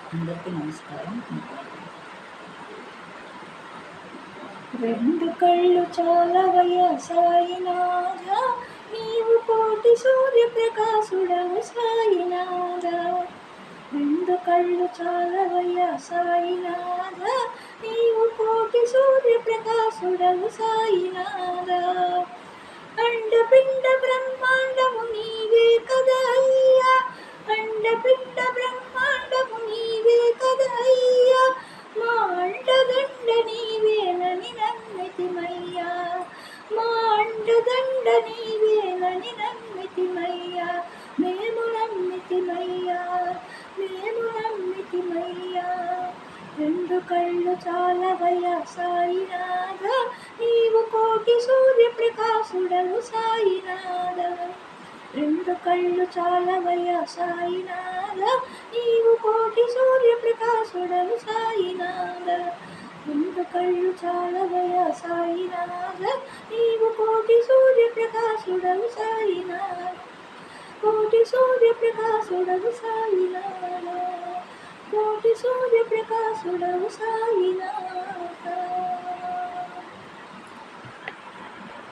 అందరికీ నమస్కారం. రెండు కళ్ళు చాలవయ్యా సాయినాథ, నీవు కోటి సూర్యప్రకాశుడవు సాయినాథ. రెండు కళ్ళు చాలవయ్యా సాయినాథ, నీవు కోటి సూర్యప్రకాశుడవు సాయినాథ. అండపిండ బ్రహ్మాండము నీవే కదా అయ్యా, అండపిండ బ్రహ్మాండము నీవే కదా అయ్యా, మా అండదండ నీవేనని నమ్మితిమయ్యా, మా అండదండ నీవేనని నమ్మితిమయ్యా, మేము నమ్మితిమయ్యా, మేము నమ్మితిమయ్యా. రెండు కళ్ళు చాలవయ్యా సాయినాథ, నీవు కోటి సూర్యప్రకాశుడవు సాయినాథ. రెండు కళ్ళు చాలవయ్యా సాయినాథ, నీవు కోటి సూర్యప్రకాశుడవు సాయినాథ. రెండు కళ్ళు చాలవయ్యా సాయినాథ, నీవు కోటి సూర్యప్రకాశుడవు సాయినాథ. కోటి సూర్యప్రకాశుడవు సాయినాథ, కోటి సూర్యప్రకాశుడవు సాయినాథ.